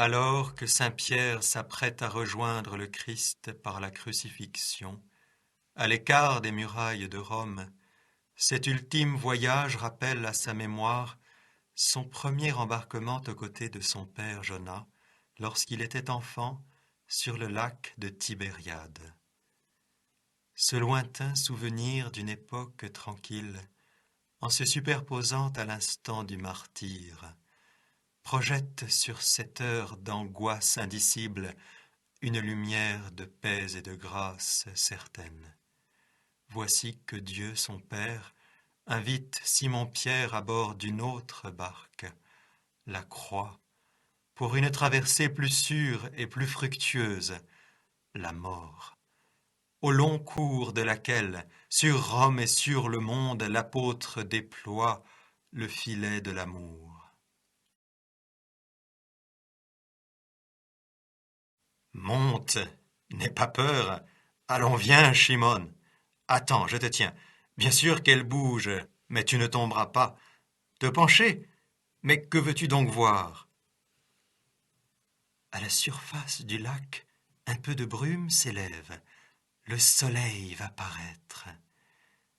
Alors que saint Pierre s'apprête à rejoindre le Christ par la crucifixion, à l'écart des murailles de Rome, cet ultime voyage rappelle à sa mémoire son premier embarquement aux côtés de son père Jonas, lorsqu'il était enfant, sur le lac de Tibériade. Ce lointain souvenir d'une époque tranquille, en se superposant à l'instant du martyre, projette sur cette heure d'angoisse indicible une lumière de paix et de grâce certaine. Voici que Dieu, son Père, invite Simon-Pierre à bord d'une autre barque, la Croix, pour une traversée plus sûre et plus fructueuse, la mort, au long cours de laquelle, sur Rome et sur le monde, l'apôtre déploie le filet de l'amour. Monte, n'aie pas peur. Allons, viens, Shimon. Attends, je te tiens. Bien sûr qu'elle bouge, mais tu ne tomberas pas. Te pencher? Mais que veux-tu donc voir? À la surface du lac, un peu de brume s'élève. Le soleil va paraître.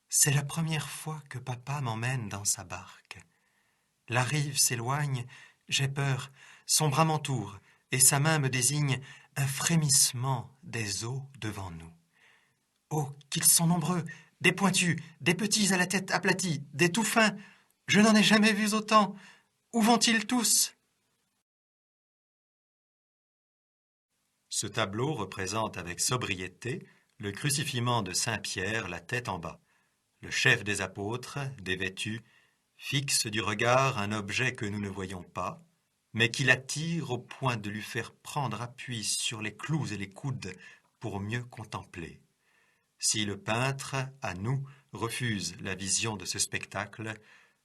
C'est la première fois que papa m'emmène dans sa barque. La rive s'éloigne, j'ai peur, son bras m'entoure, et sa main me désigne un frémissement des eaux devant nous. Oh, qu'ils sont nombreux, des pointus, des petits à la tête aplatie, des tout fins. Je n'en ai jamais vu autant. Où vont-ils tous? Ce tableau représente avec sobriété le crucifiement de saint Pierre, la tête en bas. Le chef des apôtres, dévêtu, fixe du regard un objet que nous ne voyons pas, mais qui l'attire au point de lui faire prendre appui sur les clous et les coudes pour mieux contempler. Si le peintre, à nous, refuse la vision de ce spectacle,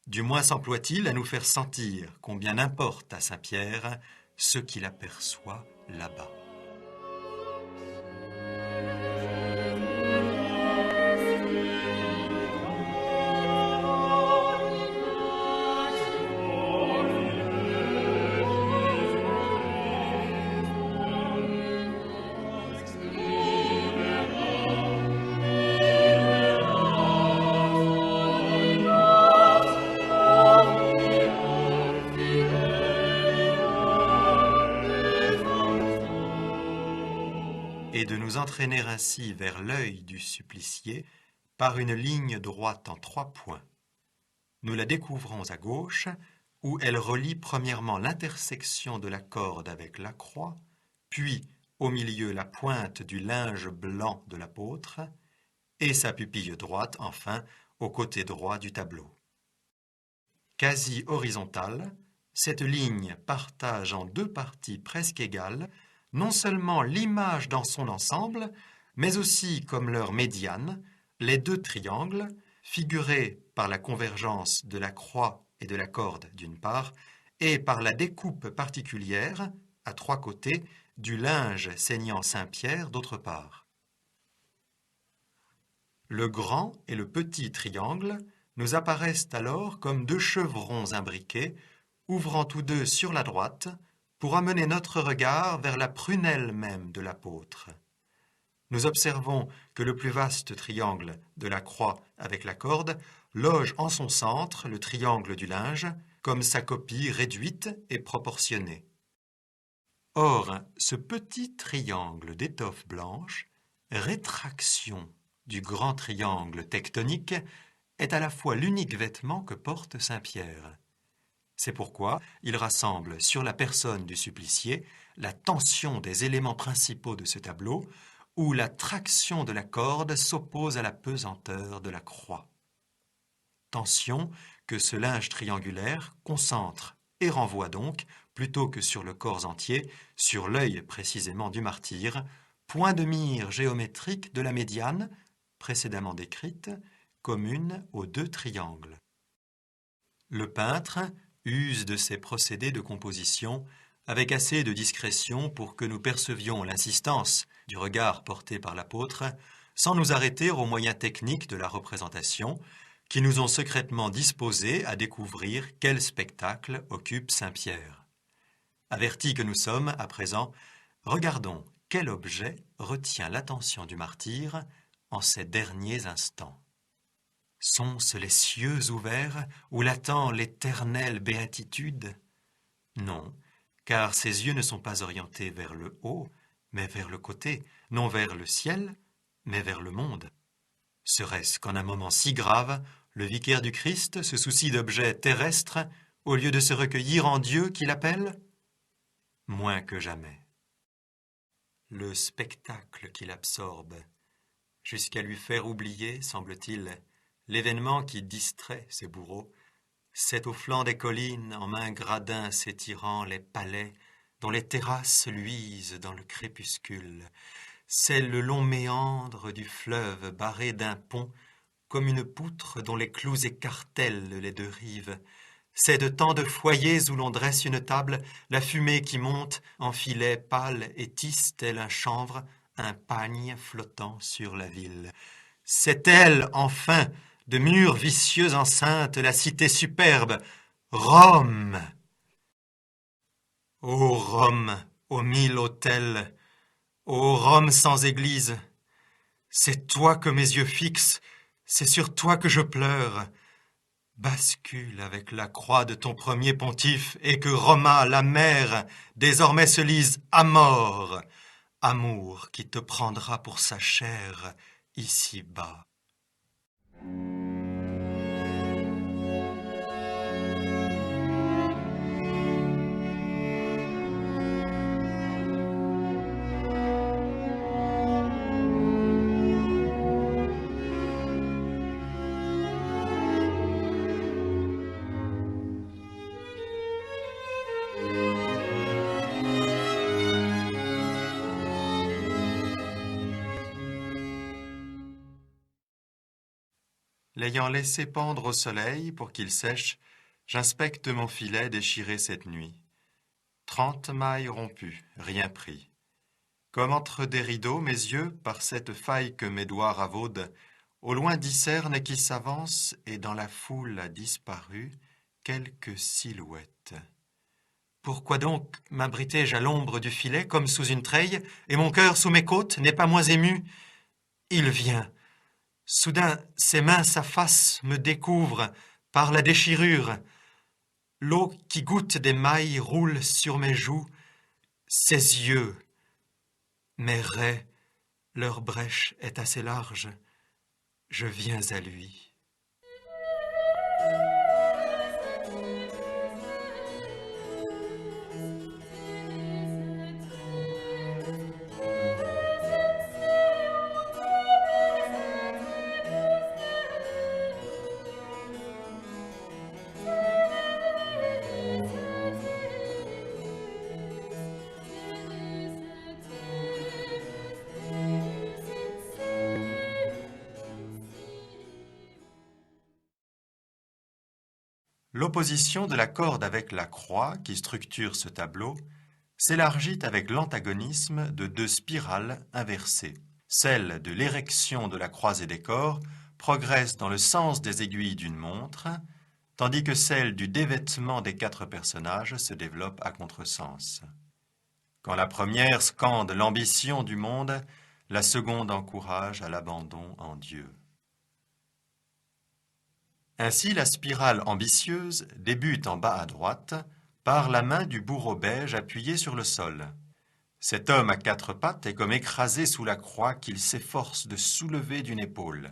du moins s'emploie-t-il à nous faire sentir combien importe à saint Pierre ce qu'il aperçoit là-bas. Et de nous entraîner ainsi vers l'œil du supplicié par une ligne droite en 3 points. Nous la découvrons à gauche, où elle relie premièrement l'intersection de la corde avec la croix, puis au milieu la pointe du linge blanc de l'apôtre, et sa pupille droite, enfin, au côté droit du tableau. Quasi horizontale, cette ligne partage en 2 parties presque égales non seulement l'image dans son ensemble, mais aussi, comme leur médiane, les 2 triangles, figurés par la convergence de la croix et de la corde d'une part, et par la découpe particulière, à 3 côtés, du linge ceignant saint Pierre d'autre part. Le grand et le petit triangle nous apparaissent alors comme 2 chevrons imbriqués, ouvrant tous 2 sur la droite, pour amener notre regard vers la prunelle même de l'apôtre. Nous observons que le plus vaste triangle de la croix avec la corde loge en son centre le triangle du linge, comme sa copie réduite et proportionnée. Or, ce petit triangle d'étoffe blanche, rétraction du grand triangle tectonique, est à la fois l'unique vêtement que porte saint Pierre. C'est pourquoi il rassemble sur la personne du supplicié la tension des éléments principaux de ce tableau, où la traction de la corde s'oppose à la pesanteur de la croix. Tension que ce linge triangulaire concentre et renvoie donc, plutôt que sur le corps entier, sur l'œil précisément du martyr, point de mire géométrique de la médiane, précédemment décrite, commune aux 2 triangles. Le peintre use de ces procédés de composition avec assez de discrétion pour que nous percevions l'insistance du regard porté par l'apôtre, sans nous arrêter aux moyens techniques de la représentation, qui nous ont secrètement disposés à découvrir quel spectacle occupe saint Pierre. Avertis que nous sommes, à présent, regardons quel objet retient l'attention du martyr en ces derniers instants. Sont-ce les cieux ouverts où l'attend l'éternelle béatitude? Non, car ses yeux ne sont pas orientés vers le haut, mais vers le côté, non vers le ciel, mais vers le monde. Serait-ce qu'en un moment si grave, le vicaire du Christ se soucie d'objets terrestres au lieu de se recueillir en Dieu qui l'appelle? Moins que jamais. Le spectacle qui l'absorbe, jusqu'à lui faire oublier, semble-t-il, l'événement qui distrait ses bourreaux, c'est au flanc des collines, en main gradin s'étirant les palais, dont les terrasses luisent dans le crépuscule. C'est le long méandre du fleuve barré d'un pont, comme une poutre dont les clous écartèlent les deux rives. C'est de tant de foyers où l'on dresse une table, la fumée qui monte en filet pâle et tisse tel un chanvre, un pagne flottant sur la ville. C'est elle, enfin, de murs vicieux enceintes, la cité superbe, Rome. Ô Rome, aux 1000 autels, ô Rome sans église, c'est toi que mes yeux fixent, c'est sur toi que je pleure. Bascule avec la croix de ton premier pontife et que Roma, la mère, désormais se lise à mort, amour qui te prendra pour sa chair ici-bas. L'ayant laissé pendre au soleil pour qu'il sèche, j'inspecte mon filet déchiré cette nuit. 30 mailles rompues, rien pris. Comme entre des rideaux, mes yeux, par cette faille que mes doigts ravaudent, au loin discernent qui s'avance et dans la foule a disparu quelques silhouettes. Pourquoi donc m'abritai-je à l'ombre du filet comme sous une treille, et mon cœur sous mes côtes n'est pas moins ému? Il vient. Soudain, ses mains, sa face me découvrent par la déchirure. L'eau qui goutte des mailles roule sur mes joues. Ses yeux, mes raies, leur brèche est assez large. Je viens à lui. L'opposition de la corde avec la croix qui structure ce tableau s'élargit avec l'antagonisme de deux spirales inversées. Celle de l'érection de la croisée des corps progresse dans le sens des aiguilles d'une montre, tandis que celle du dévêtement des 4 personnages se développe à contresens. Quand la première scande l'ambition du monde, la seconde encourage à l'abandon en Dieu. Ainsi, la spirale ambitieuse débute en bas à droite par la main du bourreau beige appuyé sur le sol. Cet homme à 4 pattes est comme écrasé sous la croix qu'il s'efforce de soulever d'une épaule.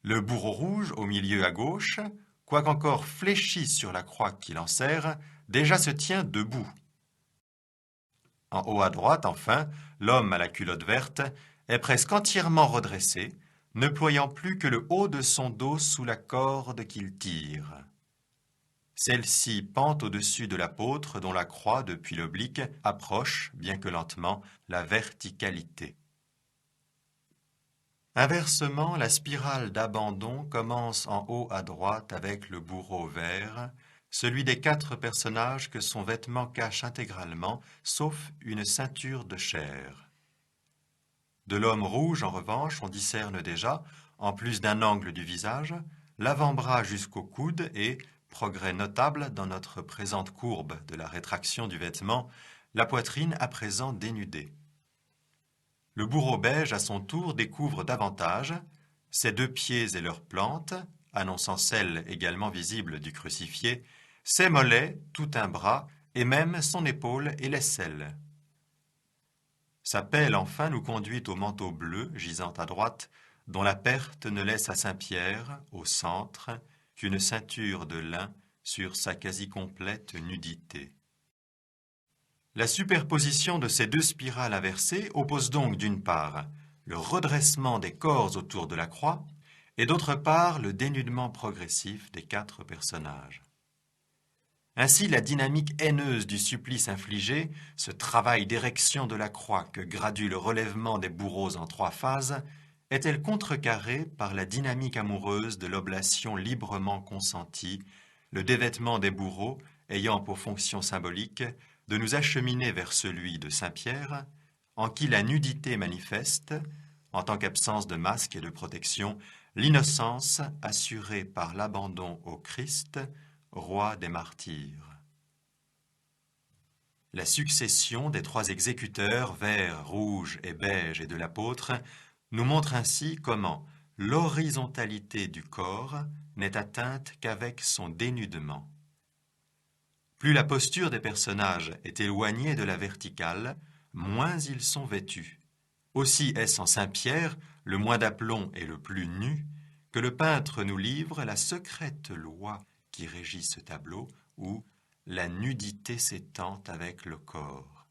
Le bourreau rouge, au milieu à gauche, quoiqu'encore fléchi sur la croix qui l'enserre, déjà se tient debout. En haut à droite, enfin, l'homme à la culotte verte est presque entièrement redressé, ne ployant plus que le haut de son dos sous la corde qu'il tire. Celle-ci pend au-dessus de l'apôtre dont la croix, depuis l'oblique, approche, bien que lentement, la verticalité. Inversement, la spirale d'abandon commence en haut à droite avec le bourreau vert, celui des 4 personnages que son vêtement cache intégralement, sauf une ceinture de chair. De l'homme rouge, en revanche, on discerne déjà, en plus d'un angle du visage, l'avant-bras jusqu'au coude et, progrès notable dans notre présente courbe de la rétraction du vêtement, la poitrine à présent dénudée. Le bourreau beige, à son tour, découvre davantage ses 2 pieds et leurs plantes, annonçant celle également visible du crucifié, ses mollets, tout un bras, et même son épaule et l'aisselle. Sa pelle, enfin, nous conduit au manteau bleu, gisant à droite, dont la perte ne laisse à Saint-Pierre, au centre, qu'une ceinture de lin sur sa quasi-complète nudité. La superposition de ces 2 spirales inversées oppose donc d'une part le redressement des corps autour de la croix et d'autre part le dénudement progressif des 4 personnages. Ainsi, la dynamique haineuse du supplice infligé, ce travail d'érection de la croix que gradue le relèvement des bourreaux en 3 phases, est-elle contrecarrée par la dynamique amoureuse de l'oblation librement consentie, le dévêtement des bourreaux ayant pour fonction symbolique de nous acheminer vers celui de Saint-Pierre, en qui la nudité manifeste, en tant qu'absence de masque et de protection, l'innocence assurée par l'abandon au Christ, roi des martyrs. La succession des 3 exécuteurs, vert, rouge et beige et de l'apôtre, nous montre ainsi comment l'horizontalité du corps n'est atteinte qu'avec son dénudement. Plus la posture des personnages est éloignée de la verticale, moins ils sont vêtus. Aussi est-ce en Saint-Pierre, le moins d'aplomb et le plus nu, que le peintre nous livre la secrète loi qui régit ce tableau où la nudité s'étend avec le corps.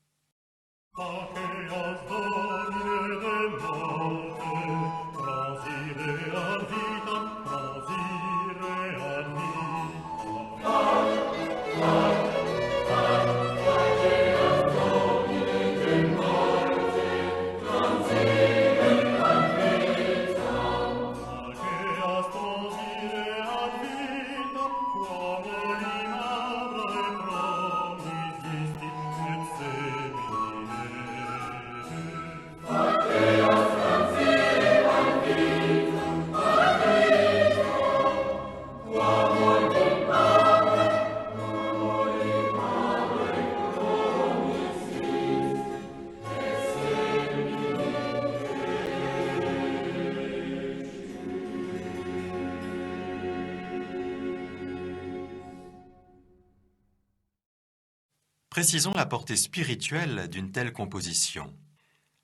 Précisons la portée spirituelle d'une telle composition.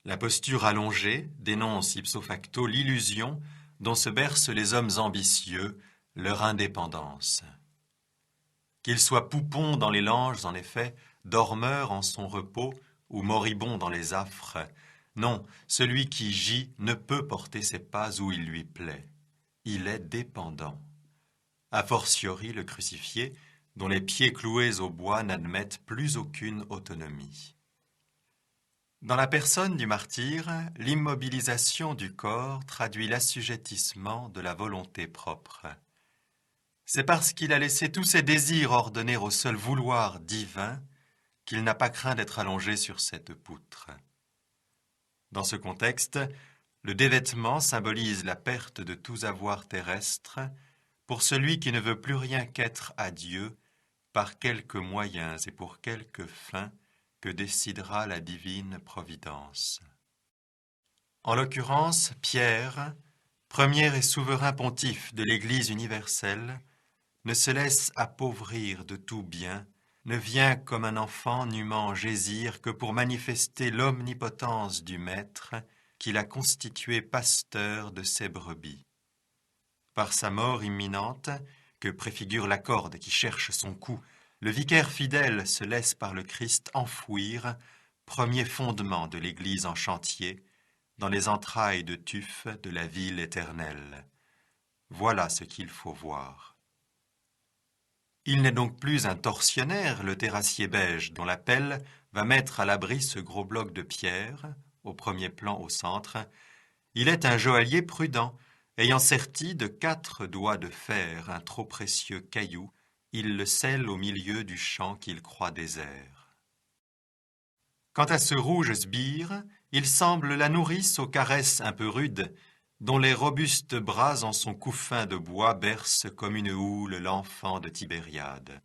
La posture allongée dénonce ipso facto l'illusion dont se bercent les hommes ambitieux, leur indépendance. Qu'il soit poupon dans les langes, en effet, dormeur en son repos ou moribond dans les affres, non, celui qui gît ne peut porter ses pas où il lui plaît. Il est dépendant. A fortiori le crucifié, dont les pieds cloués au bois n'admettent plus aucune autonomie. Dans la personne du martyr, l'immobilisation du corps traduit l'assujettissement de la volonté propre. C'est parce qu'il a laissé tous ses désirs ordonner au seul vouloir divin qu'il n'a pas craint d'être allongé sur cette poutre. Dans ce contexte, le dévêtement symbolise la perte de tous avoirs terrestres pour celui qui ne veut plus rien qu'être à Dieu par quelques moyens et pour quelque fin que décidera la divine providence. En l'occurrence, Pierre, premier et souverain pontife de l'Église universelle, ne se laisse appauvrir de tout bien, ne vient comme un enfant nûment gésir que pour manifester l'omnipotence du Maître qui l'a constitué pasteur de ses brebis. Par sa mort imminente, que préfigure la corde qui cherche son cou, le vicaire fidèle se laisse par le Christ enfouir, premier fondement de l'Église en chantier, dans les entrailles de tuf de la ville éternelle. Voilà ce qu'il faut voir. Il n'est donc plus un tortionnaire, le terrassier beige, dont la pelle va mettre à l'abri ce gros bloc de pierre, au premier plan au centre. Il est un joaillier prudent, ayant serti de 4 doigts de fer un trop précieux caillou, il le scelle au milieu du champ qu'il croit désert. Quant à ce rouge sbire, il semble la nourrice aux caresses un peu rudes, dont les robustes bras en son couffin de bois bercent comme une houle l'enfant de Tibériade.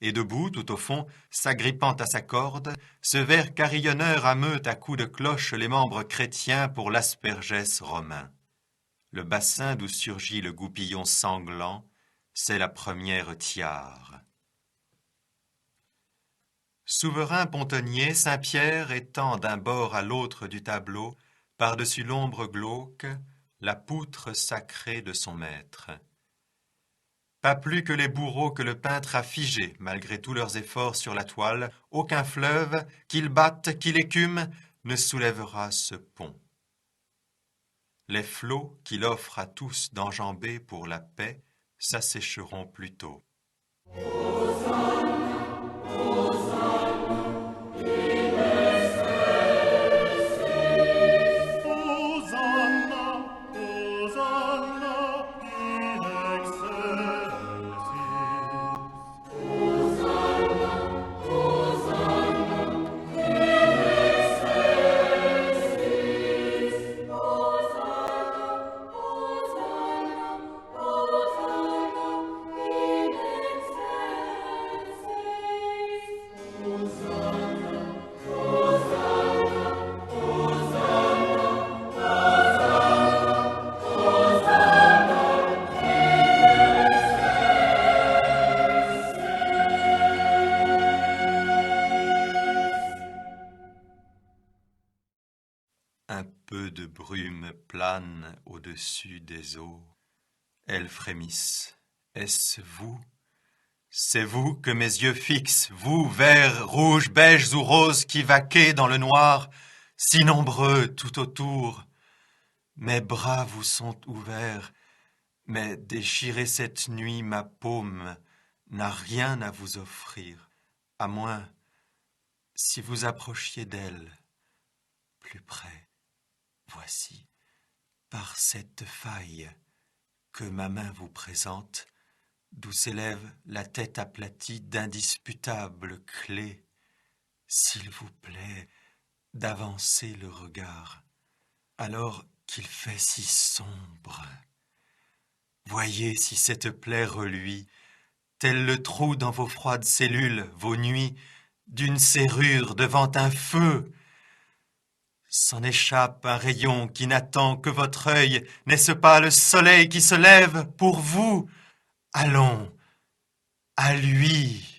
Et debout, tout au fond, s'agrippant à sa corde, ce ver carillonneur ameute à coups de cloche les membres chrétiens pour l'aspergès romain. Le bassin d'où surgit le goupillon sanglant, c'est la première tiare. Souverain pontonnier, Saint-Pierre étend d'un bord à l'autre du tableau, par-dessus l'ombre glauque, la poutre sacrée de son maître. Pas plus que les bourreaux que le peintre a figés, malgré tous leurs efforts sur la toile, aucun fleuve, qu'il batte, qu'il écume, ne soulèvera ce pont. Les flots qu'il offre à tous d'enjamber pour la paix s'assécheront plus tôt. Un peu de brume plane au-dessus des eaux. Elles frémissent. Est-ce vous? C'est vous que mes yeux fixent, vous, verts, rouges, beiges ou roses, qui vaquez dans le noir, si nombreux tout autour. Mes bras vous sont ouverts, mais déchirer cette nuit ma paume n'a rien à vous offrir, à moins si vous approchiez d'elle plus près. Voici, par cette faille que ma main vous présente, d'où s'élève la tête aplatie d'indisputables clés, s'il vous plaît d'avancer le regard, alors qu'il fait si sombre. Voyez si cette plaie reluit, tel le trou dans vos froides cellules, vos nuits, d'une serrure devant un feu. S'en échappe un rayon qui n'attend que votre œil. N'est-ce pas le soleil qui se lève pour vous? Allons, à lui.